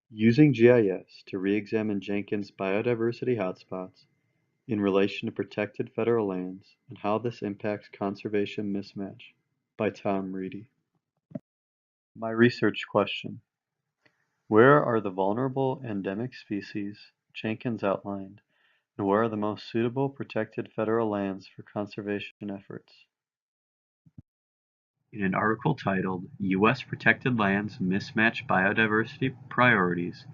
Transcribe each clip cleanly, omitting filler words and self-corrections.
Using GIS to re-examine Jenkins' biodiversity hotspots in relation to protected federal lands and how this impacts conservation mismatch by Tom Reedy. My research question: where are the vulnerable endemic species Jenkins outlined, and where are the most suitable protected federal lands for conservation efforts? In an article titled U.S. Protected Lands Mismatch Biodiversity Priorities,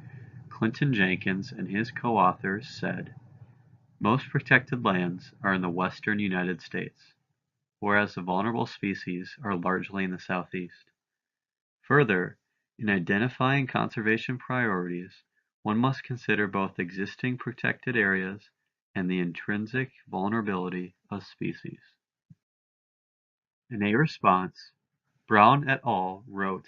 Clinton Jenkins and his co-authors said, most protected lands are in the western United States, whereas the vulnerable species are largely in the southeast. Further, in identifying conservation priorities, one must consider both existing protected areas and the intrinsic vulnerability of species. In a response, Brown et al. Wrote,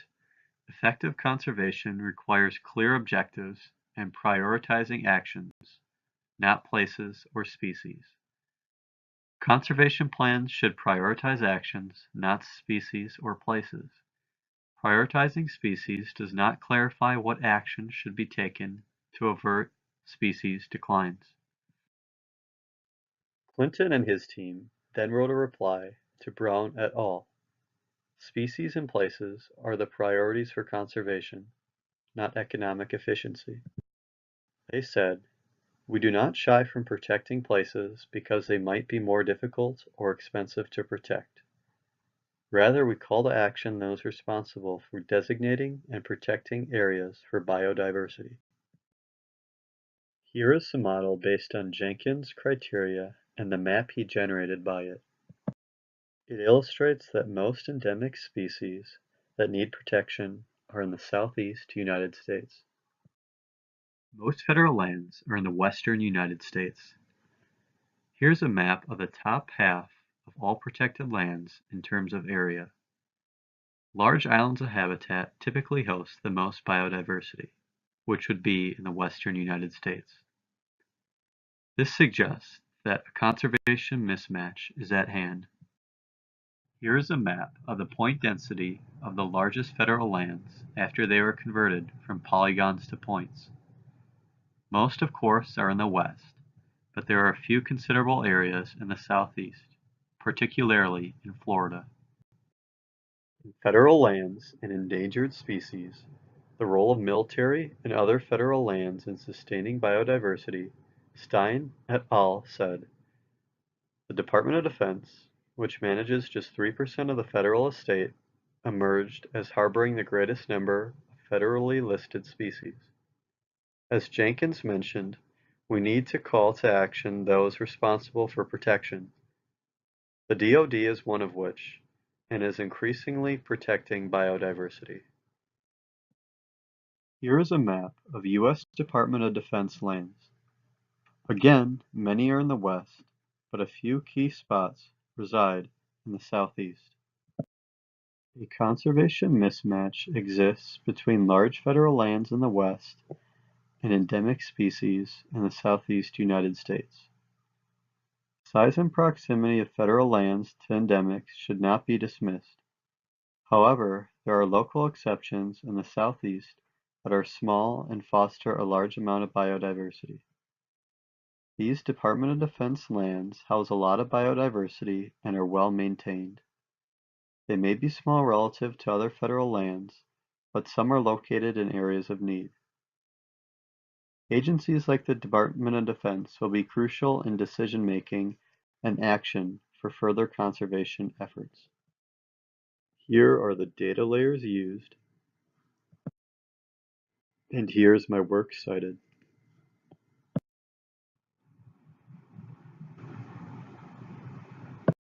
effective conservation requires clear objectives and prioritizing actions, not places or species. Conservation plans should prioritize actions, not species or places. Prioritizing species does not clarify what action should be taken to avert species declines. Clinton and his team then wrote a reply to Brown et al. Species and places are the priorities for conservation, not economic efficiency. They said, we do not shy from protecting places because they might be more difficult or expensive to protect. Rather, we call to action those responsible for designating and protecting areas for biodiversity. Here is a model based on Jenkins' criteria and the map he generated by it. It illustrates that most endemic species that need protection are in the southeast United States. Most federal lands are in the western United States. Here's a map of the top half of all protected lands in terms of area. Large islands of habitat typically host the most biodiversity, which would be in the western United States. This suggests that a conservation mismatch is at hand. Here is a map of the point density of the largest federal lands after they were converted from polygons to points. Most, of course, are in the west, but there are a few considerable areas in the southeast, particularly in Florida. In federal lands and endangered species, the role of military and other federal lands in sustaining biodiversity, Stein et al. Said, the Department of Defense, which manages just 3% of the federal estate, emerged as harboring the greatest number of federally listed species. As Jenkins mentioned, we need to call to action those responsible for protection. The DoD is one of which, and is increasingly protecting biodiversity. Here is a map of U.S. Department of Defense lands. Again, many are in the west, but a few key spots reside in the southeast. A conservation mismatch exists between large federal lands in the west and endemic species in the southeast United States. Size and proximity of federal lands to endemics should not be dismissed. However, there are local exceptions in the southeast that are small and foster a large amount of biodiversity. These Department of Defense lands house a lot of biodiversity and are well maintained. They may be small relative to other federal lands, but some are located in areas of need. Agencies like the Department of Defense will be crucial in decision-making and action for further conservation efforts. Here are the data layers used, and here's my works cited.